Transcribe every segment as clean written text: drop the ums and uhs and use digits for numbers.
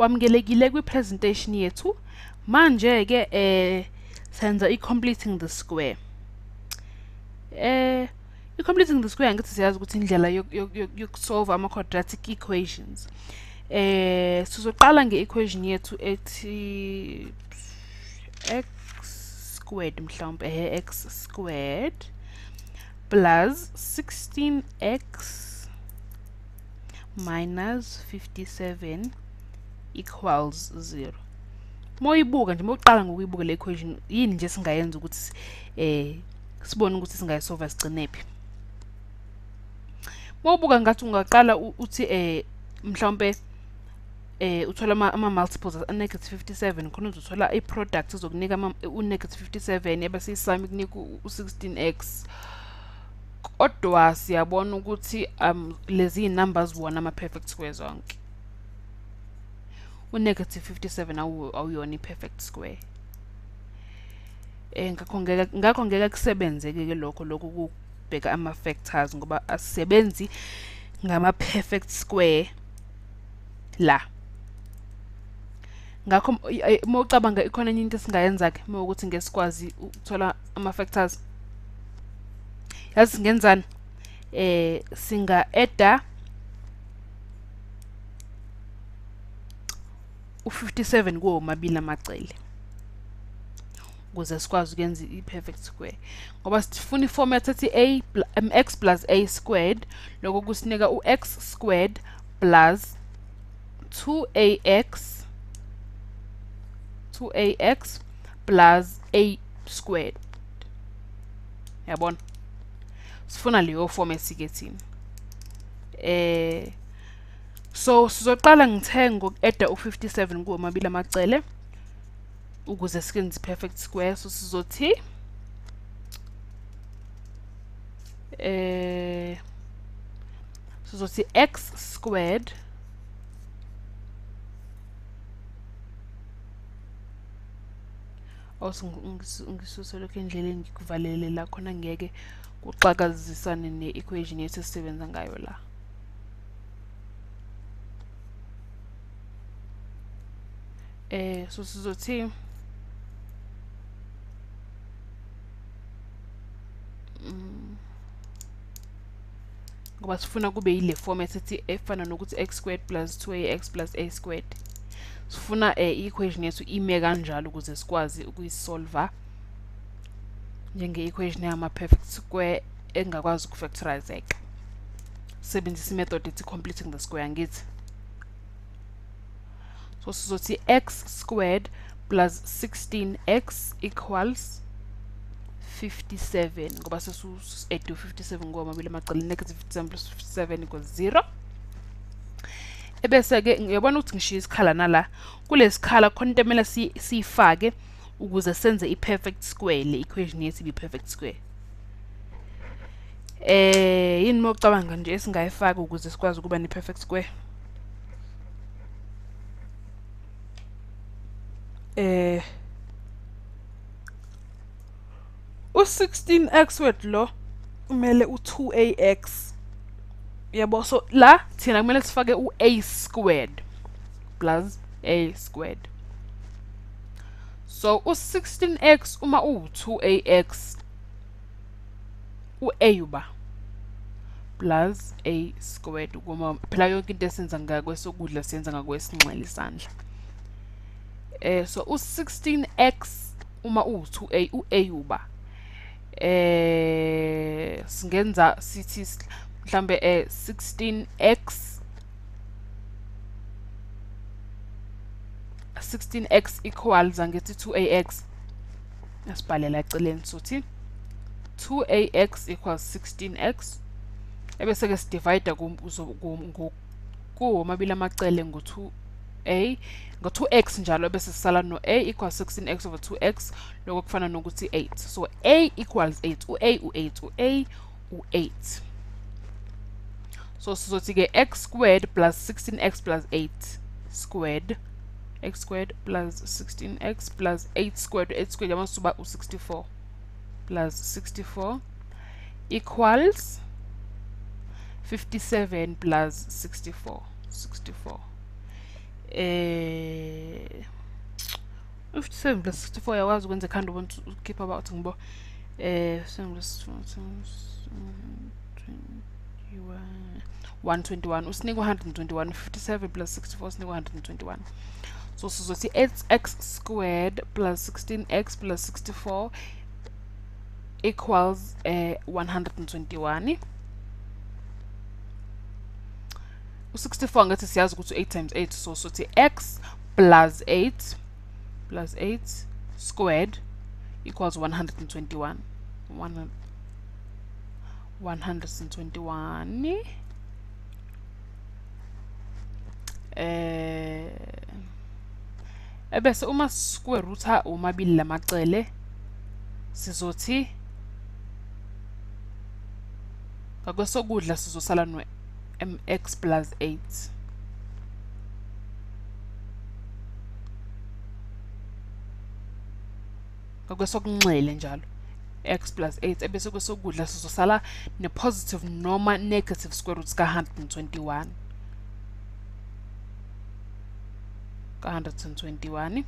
Wamukelekile kwi-presentation yethu. Manje ke senza i-completing the square. I-completing the square ngithi siyazi ukuthi indlela yokusolve ama-quadratic equations. Sizoqala nge-equation yethu ethi x squared mhlawumbe x squared plus 16x minus 57 equals 0. Moyibuka nje moqala ngokuyibuka le equation yini nje singayenza ukuthi sibone ukuthi singayisolve sigcinephi. Mobuka ngathi ungaqala uthi mhlawumbe uthola ama multiples negative 57 khona uzothola i product izokunika negative 57 ebese isum ikunika u16x. Kodwa siyabona ukuthi lezi numbers wona ama perfect squares zonke. U-negative 57 awuyona i-perfect square. Ngakho ngeke kusebenzeke ke lokho ukubheka ama-factors ngoba asisebenzi ngama-perfect square la. Ngakho mawucabanga ikhona enye into esingayenza ke mawukuthi ngesikwazi ukuthola ama-factors. Yazi singenzani? Singa-adda u57 kuwo mabili amacele ukuze sikwazi ukwenza i-perfect square. Ngoba sifuna i-format ethi x plus a squared, lokho kusinika u-x squared plus 2ax plus a squared. Yabona? Sifuna leyo format sikethini. So sizoqala ngithe ngoku-adda u57 kuwo mabili amacele ukuze sikenze perfect square. So sizothi x squared ngisuse lokho endleleni ngikuvalele la khona ngeke kuxakazisane ne-equation yethu esisebenza ngayo la. So sizothi ngoba sifuna kube yile format ethi efana nokuthi x squared plus 2ax plus a squared. Sifuna i-equation yethu ime kanjalo ukuze sikwazi ukuyisolve njenge-equation yama-perfect square engakwazi ukufactorizeka. Sebenzisa i-method ethi completing the square ngithi. So sizothi x squared plus 16x equals 57 ngoba sesu-adda 57 ngoba mabili amacele negative 57 plus 57 equals 0. Ebese ke ngiyabona ukuthi ngishiya isikhala nala. Kule sikhala khona into emele siyifake ukuze senze i-perfect square le equation yethu ibe perfect square. Yini mawucabanga nje esingayifaka ukuze sikwazi ukuba ne-perfect square? U16x wethu lo umele u2ax. Yabo, so la thina kumele sifake u-a squared plus a squared. So u16x uma u2ax u-a uba plus a squared kuma phela yonke into esenza ngakwesokudla siyenza ngakwesinxele isandla. So u16x uma u2a u-a uba singenza sithi mhlambe 16x equals angithi 2ax. Asibhalela eceleni sothi 2ax equals 16x. Ebese ke sidivide kuwo mabili amacele ngo2a ngo2x njalo bese sisala no a equals 16x over 2x lokho kufana nokuthi 8. So a equals 8 u8 u8. So sizothi ke x squared plus 16x plus 8 squared, x squared plus 16x plus 8 squared, 8 squared yama suba u64 plus 64 equals 57 plus 64. 57 plus 64 yakwazi ukwenza ekhanda ubona keep about ngibo 7 plus 121 usinika 121 57 plus 64 usinika 121 so sizothi x squared plus 16x plus 64 equals 121 u64 ngathi siyazi ukuthi 8 times 8 so sothi x plus 8 squared equals 121 121 ebese uma square root omabili lamacele sizothi akwesokudla sizosala no mx plus 8 akwesokunxele njalo x plus 8 ebese kwesokudla sizosala ne positive noma negative square root ka 121 121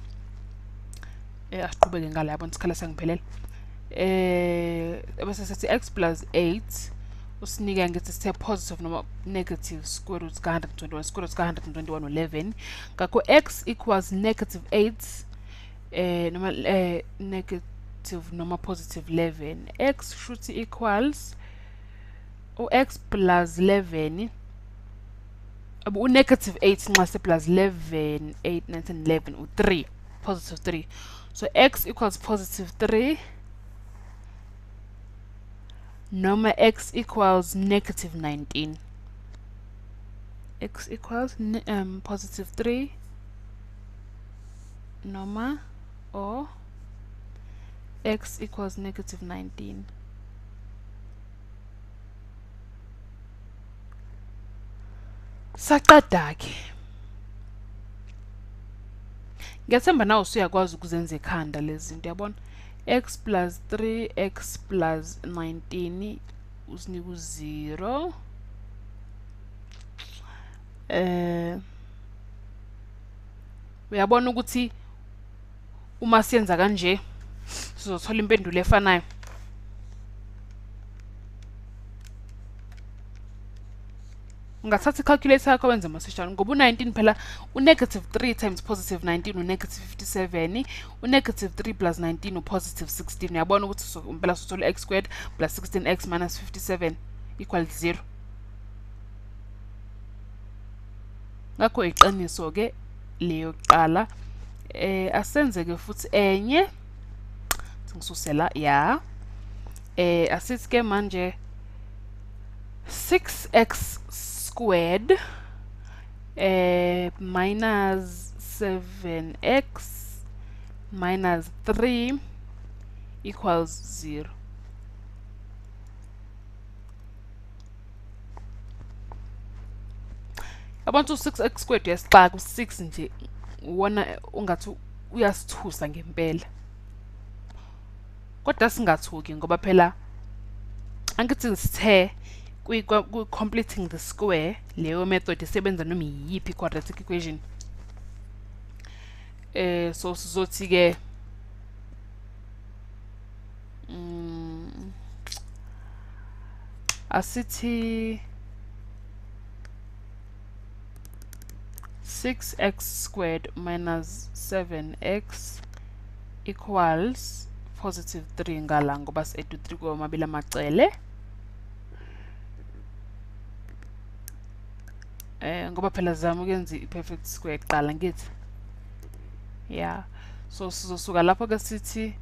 asiqhubeke ngala yabona isikhala sangiphelele bese sithi x plus 8 usinika ngithi sithe positive noma negative square root ka 121 square root ka 121 11 ngakho x equals negative 8 noma negative noma positive 11 x should equals x plus 11 u negative 8 nxa se plus 11 8 9 10 11 u 3 positive 3 so x equals positive 3 noma x equals negative 19 x equals positive 3 noma or x equals negative 19 saqada ke ngiyathemba nawe usuyakwazi ukuzenza ekhanda lezi zinto yabona x plus 3 x plus 19 usinika u0 uyabona ukuthi uma siyenza kanje sizothola impendulo efanayo ungathatha icalculator yakho wenze amaseshana ngoba u19 phela u-negative 3 times positive 19 u-negative 57 u-negative 3 plus 19 u-positive 16 uyabona ukuthi impela sothola x squared plus 16x minus 57 equal 0 ngakho iqiniso ke leyo kuqala asenze ke futhi enye ngisusela ya asithi ke manje 6x squared minus 7x minus 3 equals 0 abantu 6x squared yasixaka ku6 nje wona ungathi uyasithusa ngempela kodwa singathuki ngoba phela angithi sithe completing the square leyo method isebenza noma yipi quadratic equation so sizothi ke asithi 6x squared minus 7x equals positive 3 ngala ngoba si-add 3 kwamabili amacele ngoba phela zama ukwenza i-perfect square kuqala ngithi yeah so sizosuka lapho ke sithi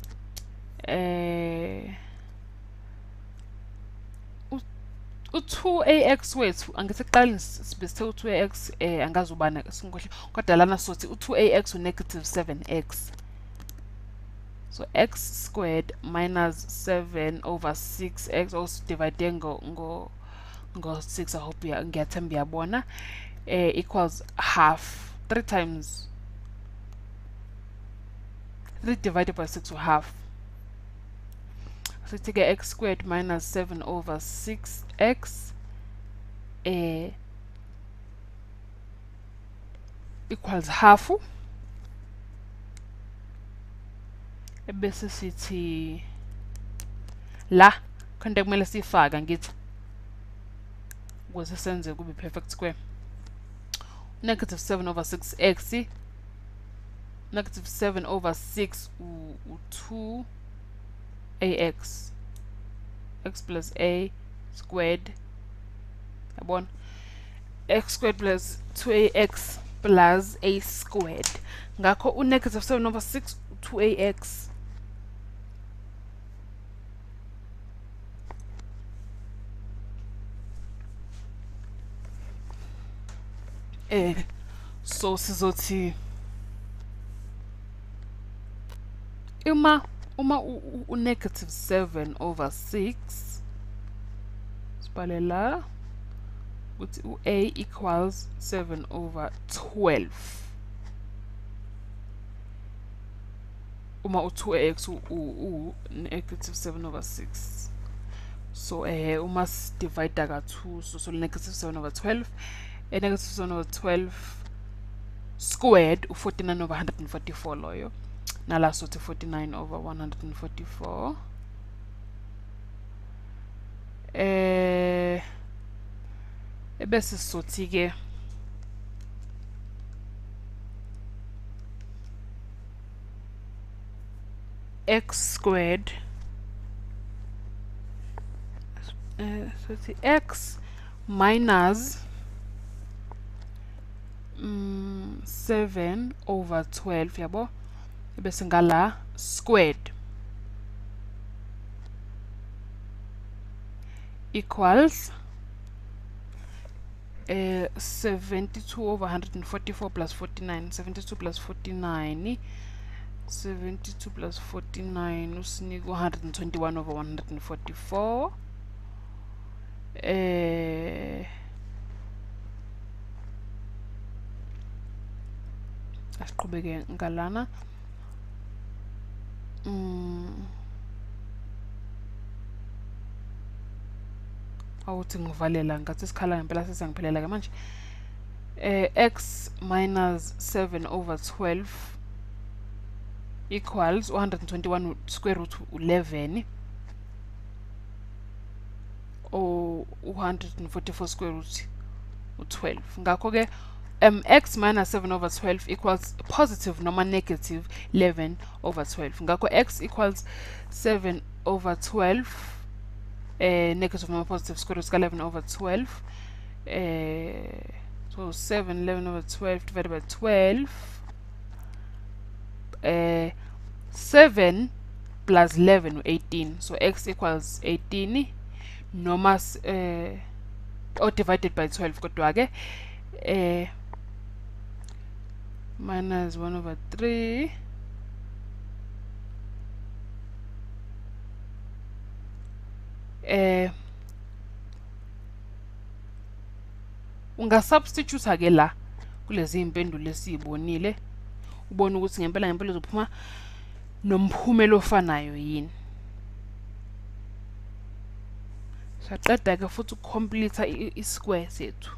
u2ax wethu angithi kuqala sibese u2ax angazubana singohle kodwa lana sothi u2ax u-negative 7x so x squared minus 7 over 6x also divide ngo 6 I hope ngiyathemba uyabona equals half 3 times 3 divided by 6 to half so take x squared minus 7 over 6x equals half, ebese sithi la konke kumele sifaka ngithi ukuze senze kube perfect square. Negative 7 over 6x, negative 7 over 6 2ax, x plus a squared, yabona, x squared plus 2ax plus a squared. Ngakho negative 7 over 6 2ax so sizothi uma negative 7 over 6 sibale la ukuthi a equals 7 over 12. Uma u2x negative 7 over 6, so uma divide ka2, so negative 7 over 12, negative 7 over 12 squared 49 over 144 loyo, nala sothi 49 over 144. Ebese sothi ke x squared, sothi x minus 7 over 12 yabo, ebese ngala squared equals 72 over 144 plus 49, 72 plus 49, 72 plus 49 usinika 121 over 144. Asiqhubeke ngalana. Awuthi ngivalela ngathi isikhala ngempela sesangiphelela ke manje. X minus 7 over 12 equals 121 square root 11 or 144 square root 12. Ngakho ke x minus 7 over 12 equals positive noma negative 11 over 12. Ngakho x equals 7 over 12, negative noma positive square root 11 over 12. So 7, 11 over 12 divided by 12. 7 plus 11 18. So x equals 18 noma or divided by 12 kodwa ke minus 1 over 3 unga substitute ke la kulezi impendulo esizibonile ubone ukuthi ngempela uzophuma nomphumela ofanayo yini. Saqeda ke futhi ucomplete i-square sethu.